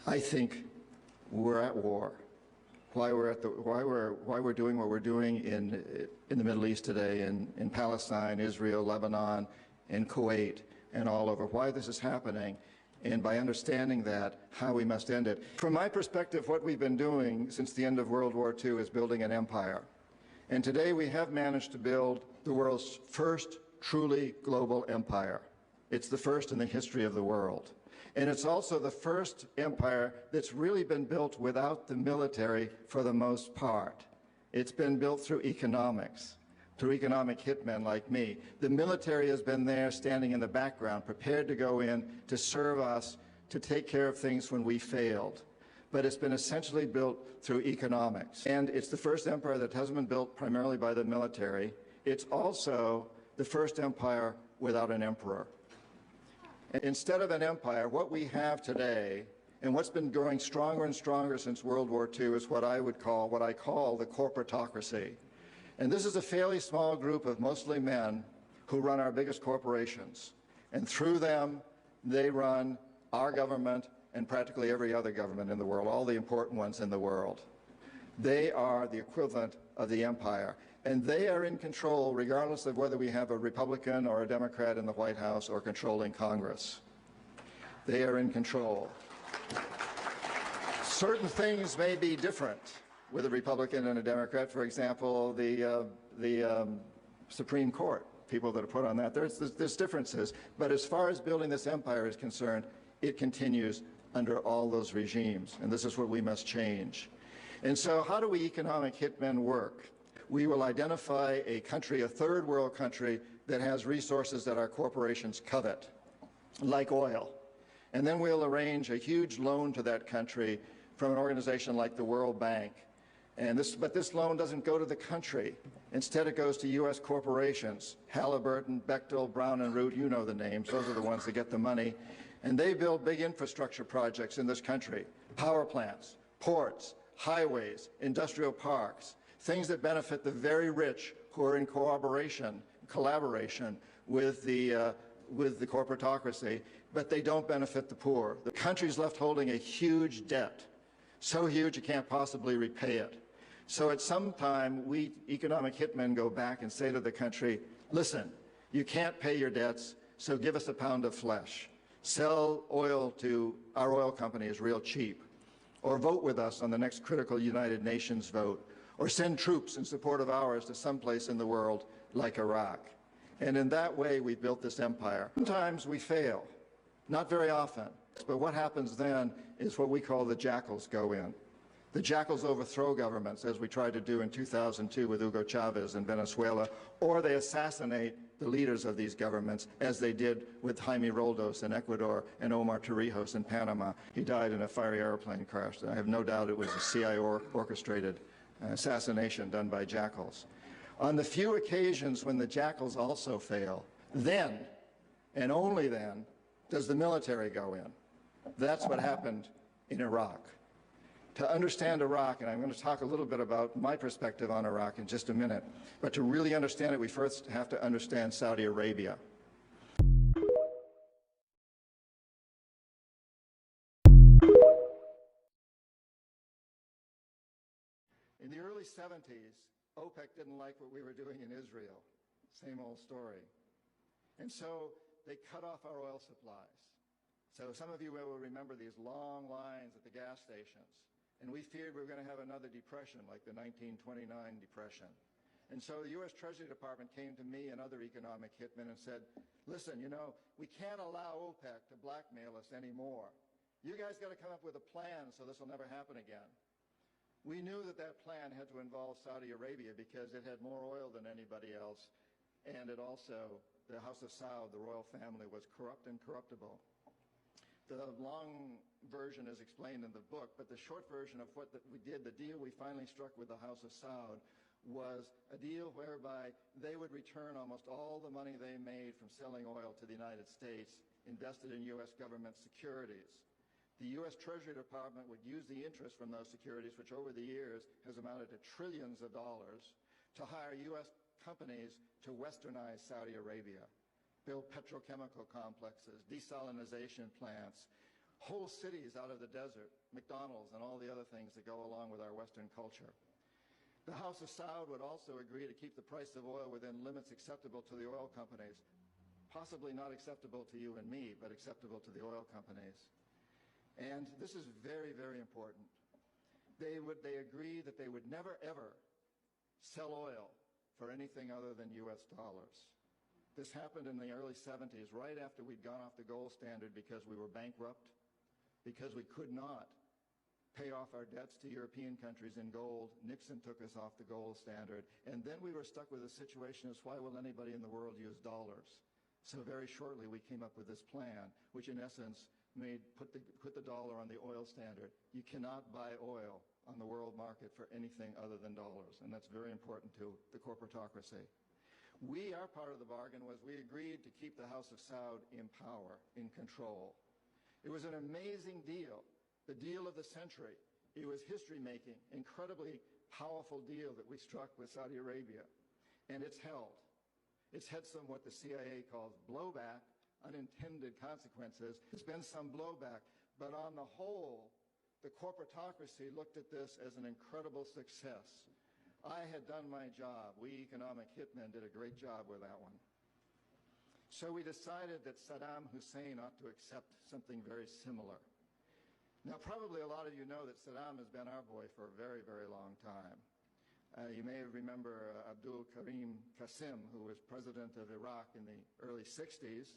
I think we're at war. Why we're doing what we're doing in the Middle East today, in Palestine, Israel, Lebanon, in Kuwait, and all over. Why this is happening, and by understanding that, how we must end it. From my perspective, what we've been doing since the end of World War II is building an empire. And today we have managed to build the world's first truly global empire. It's the first in the history of the world. And it's also the first empire that's really been built without the military for the most part. It's been built through economics, through economic hitmen like me. The military has been there standing in the background, prepared to go in to serve us, to take care of things when we failed. But it's been essentially built through economics. And it's the first empire that hasn't been built primarily by the military. It's also the first empire without an emperor. Instead of an empire, what we have today, and what's been growing stronger and stronger since World War II, is what I call the corporatocracy. And this is a fairly small group of mostly men who run our biggest corporations. And through them, they run our government and practically every other government in the world, all the important ones in the world. They are the equivalent of the empire. And they are in control regardless of whether we have a Republican or a Democrat in the White House or controlling Congress. They are in control. Certain things may be different with a Republican and a Democrat. For example, the Supreme Court, people that are put on that, there's differences. But as far as building this empire is concerned, it continues under all those regimes. And this is what we must change. And so how do we economic hitmen work? We will identify a country, a third world country, that has resources that our corporations covet, like oil. And then we'll arrange a huge loan to that country from an organization like the World Bank. But this loan doesn't go to the country. Instead, it goes to U.S. corporations, Halliburton, Bechtel, Brown and Root, you know the names. Those are the ones that get the money. And they build big infrastructure projects in this country, power plants, ports, highways, industrial parks, things that benefit the very rich who are in collaboration with the corporatocracy, but they don't benefit the poor. The country's left holding a huge debt, so huge you can't possibly repay it. So at some time, we economic hitmen go back and say to the country, listen, you can't pay your debts, so give us a pound of flesh. Sell oil to our oil companies real cheap, or vote with us on the next critical United Nations vote, or send troops in support of ours to someplace in the world like Iraq. And in that way, we built this empire. Sometimes we fail, not very often. But what happens then is what we call the jackals go in. The jackals overthrow governments, as we tried to do in 2002 with Hugo Chavez in Venezuela, or they assassinate the leaders of these governments, as they did with Jaime Roldos in Ecuador and Omar Torrijos in Panama. He died in a fiery airplane crash. I have no doubt it was a CIA orchestrated assassination done by jackals. On the few occasions when the jackals also fail, then, and only then, does the military go in. That's what happened in Iraq. To understand Iraq, and I'm going to talk a little bit about my perspective on Iraq in just a minute, but to really understand it, we first have to understand Saudi Arabia. In the early 70s, OPEC didn't like what we were doing in Israel. Same old story. And so they cut off our oil supplies. So some of you will remember these long lines at the gas stations. And we feared we were going to have another depression like the 1929 depression. And so the U.S. Treasury Department came to me and other economic hitmen and said, listen, you know, we can't allow OPEC to blackmail us anymore. You guys got to come up with a plan so this will never happen again. We knew that that plan had to involve Saudi Arabia because it had more oil than anybody else, and it also, the House of Saud, the royal family, was corrupt and corruptible. The long version is explained in the book, but the short version of what we did, the deal we finally struck with the House of Saud, was a deal whereby they would return almost all the money they made from selling oil to the United States, invested in U.S. government securities. The U.S. Treasury Department would use the interest from those securities, which over the years has amounted to trillions of dollars, to hire U.S. companies to westernize Saudi Arabia, build petrochemical complexes, desalinization plants, whole cities out of the desert, McDonald's and all the other things that go along with our Western culture. The House of Saud would also agree to keep the price of oil within limits acceptable to the oil companies, possibly not acceptable to you and me, but acceptable to the oil companies. And this is very, very important. They agreed that they would never, ever sell oil for anything other than US dollars. This happened in the early 70s, right after we'd gone off the gold standard because we were bankrupt, because we could not pay off our debts to European countries in gold. Nixon took us off the gold standard. And then we were stuck with a situation as why will anybody in the world use dollars? So very shortly we came up with this plan, which in essence put the dollar on the oil standard. You cannot buy oil on the world market for anything other than dollars, and that's very important to the corporatocracy. Our part of the bargain was we agreed to keep the House of Saud in power, in control. It was an amazing deal, the deal of the century. It was history-making, incredibly powerful deal that we struck with Saudi Arabia, and it's held. It's had some what the CIA calls blowback, unintended consequences. There's been some blowback, but on the whole, the corporatocracy looked at this as an incredible success. I had done my job. We economic hitmen did a great job with that one. So we decided that Saddam Hussein ought to accept something very similar. Now, probably a lot of you know that Saddam has been our boy for a very, very long time. You may remember Abdul Karim Qasim, who was president of Iraq in the early 60s.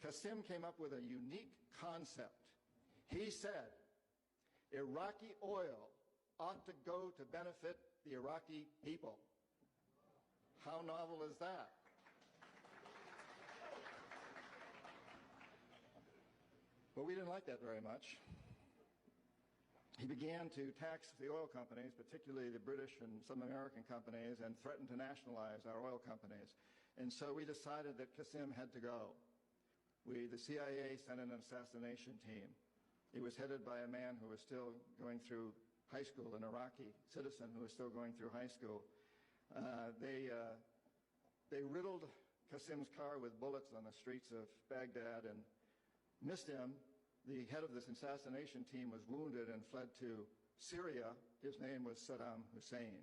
Qasim came up with a unique concept. He said, Iraqi oil ought to go to benefit the Iraqi people. How novel is that? But we didn't like that very much. He began to tax the oil companies, particularly the British and some American companies, and threatened to nationalize our oil companies. And so we decided that Qasim had to go. The CIA sent an assassination team. It was headed by a man who was still going through high school, an Iraqi citizen who was still going through high school. They riddled Qasim's car with bullets on the streets of Baghdad and missed him. The head of this assassination team was wounded and fled to Syria. His name was Saddam Hussein.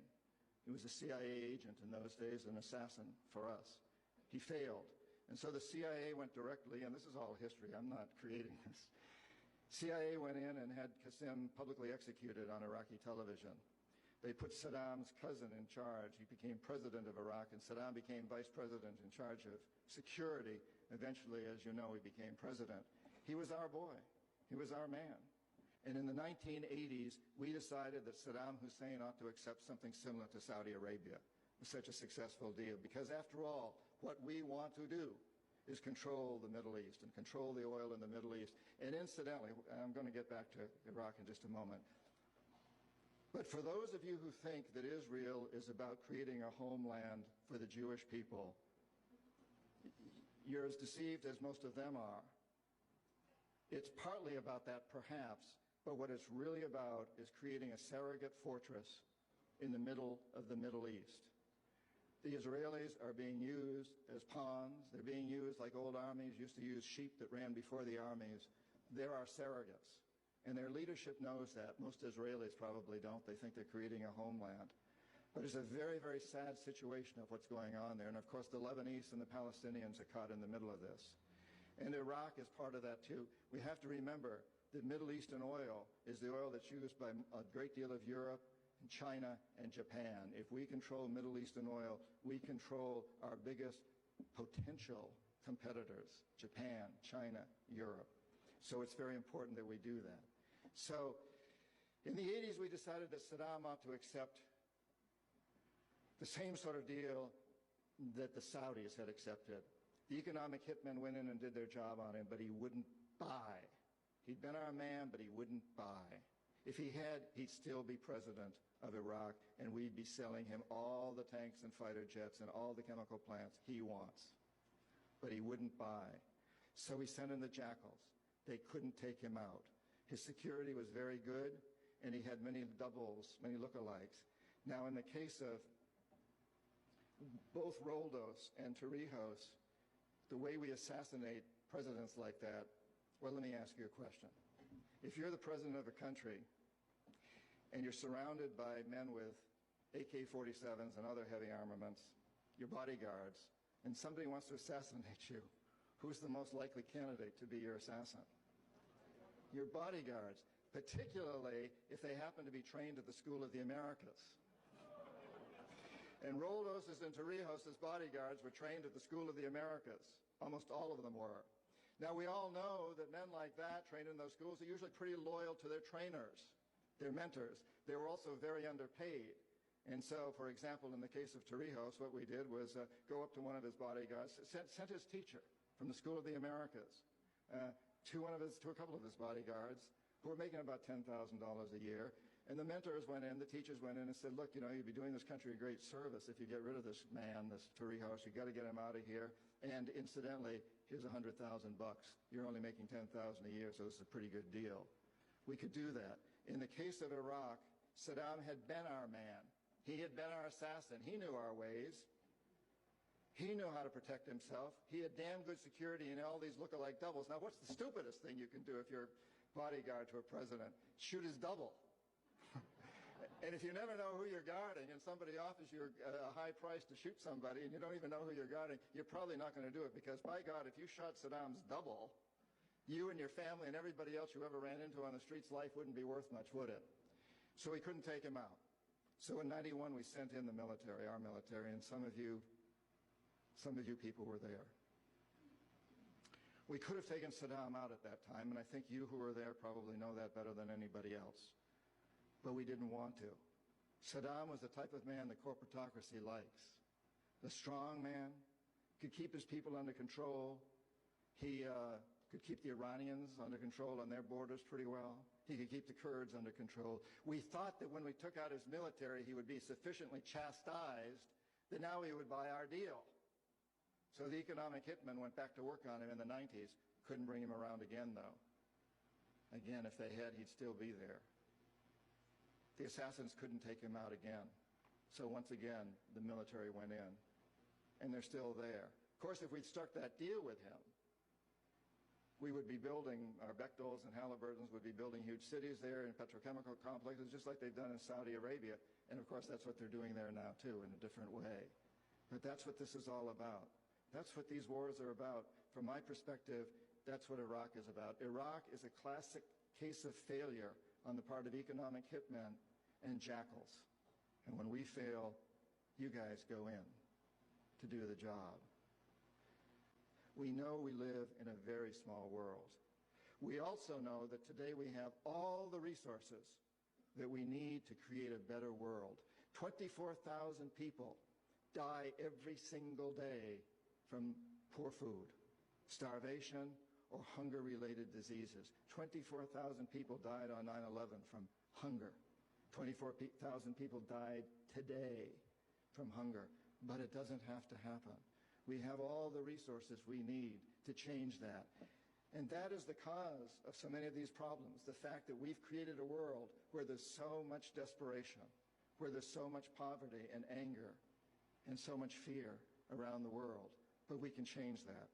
He was a CIA agent in those days, an assassin for us. He failed. And so the CIA went directly, and this is all history, I'm not creating this. CIA went in and had Qasim publicly executed on Iraqi television. They put Saddam's cousin in charge. He became president of Iraq, and Saddam became vice president in charge of security. Eventually, as you know, he became president. He was our boy. He was our man. And in the 1980s, we decided that Saddam Hussein ought to accept something similar to Saudi Arabia. It was such a successful deal, because after all, what we want to do is control the Middle East and control the oil in the Middle East. And incidentally, I'm going to get back to Iraq in just a moment, but for those of you who think that Israel is about creating a homeland for the Jewish people, you're as deceived as most of them are. It's partly about that, perhaps, but what it's really about is creating a surrogate fortress in the middle of the Middle East. The Israelis are being used as pawns. They're being used like old armies used to use sheep that ran before the armies. There are surrogates, and their leadership knows that. Most Israelis probably don't. They think they're creating a homeland. But it's a very, very sad situation of what's going on there. And of course, the Lebanese and the Palestinians are caught in the middle of this. And Iraq is part of that too. We have to remember that Middle Eastern oil is the oil that's used by a great deal of Europe, and China, and Japan. If we control Middle Eastern oil, we control our biggest potential competitors, Japan, China, Europe. So it's very important that we do that. So in the 80s, we decided that Saddam ought to accept the same sort of deal that the Saudis had accepted. The economic hitmen went in and did their job on him, but he wouldn't buy. He'd been our man, but he wouldn't buy. If he had, he'd still be president of Iraq, and we'd be selling him all the tanks and fighter jets and all the chemical plants he wants. But he wouldn't buy. So we sent in the jackals. They couldn't take him out. His security was very good, and he had many doubles, many lookalikes. Now, in the case of both Roldos and Torrijos, the way we assassinate presidents like that, well, let me ask you a question. If you're the president of a country and you're surrounded by men with AK-47s and other heavy armaments, your bodyguards, and somebody wants to assassinate you, who's the most likely candidate to be your assassin? Your bodyguards, particularly if they happen to be trained at the School of the Americas. And Roldos's and Torrijos's bodyguards were trained at the School of the Americas. Almost all of them were. Now, we all know that men like that, trained in those schools, are usually pretty loyal to their trainers, their mentors. They were also very underpaid. And so, for example, in the case of Torrijos, what we did was go up to one of his bodyguards, sent his teacher from the School of the Americas to a couple of his bodyguards who were making about $10,000 a year. And the mentors went in, the teachers went in and said, look, you know, you'd be doing this country a great service if you get rid of this man, this Torrijos. You've got to get him out of here. And incidentally, here's $100,000. You're only making $10,000 a year, so this is a pretty good deal. We could do that. In the case of Iraq, Saddam had been our man. He had been our assassin. He knew our ways. He knew how to protect himself. He had damn good security and all these look-alike doubles. Now, what's the stupidest thing you can do if you're bodyguard to a president? Shoot his double. And if you never know who you're guarding and somebody offers you a high price to shoot somebody and you don't even know who you're guarding, you're probably not going to do it because, by God, if you shot Saddam's double, you and your family and everybody else you ever ran into on the streets, life wouldn't be worth much, would it? So we couldn't take him out. So in '91 we sent in the military, our military, and some of you people were there. We could have taken Saddam out at that time, and I think you who were there probably know that better than anybody else. But we didn't want to. Saddam was the type of man the corporatocracy likes. The strong man, could keep his people under control. He could keep the Iranians under control on their borders pretty well. He could keep the Kurds under control. We thought that when we took out his military, he would be sufficiently chastised that now he would buy our deal. So the economic hitman went back to work on him in the 90s. Couldn't bring him around again, though. Again, if they had, he'd still be there. The assassins couldn't take him out again. So once again, the military went in. And they're still there. Of course, if we'd struck that deal with him, we would be building, our Bechtels and Halliburtons would be building huge cities there and petrochemical complexes, just like they've done in Saudi Arabia. And of course, that's what they're doing there now, too, in a different way. But that's what this is all about. That's what these wars are about. From my perspective, that's what Iraq is about. Iraq is a classic case of failure on the part of economic hitmen and jackals. And when we fail, you guys go in to do the job. We know we live in a very small world. We also know that today we have all the resources that we need to create a better world. 24,000 people die every single day from poor food, starvation, or hunger-related diseases. 24,000 people died on 9/11 from hunger. 24,000 people died today from hunger. But it doesn't have to happen. We have all the resources we need to change that. And that is the cause of so many of these problems, the fact that we've created a world where there's so much desperation, where there's so much poverty and anger and so much fear around the world. But we can change that.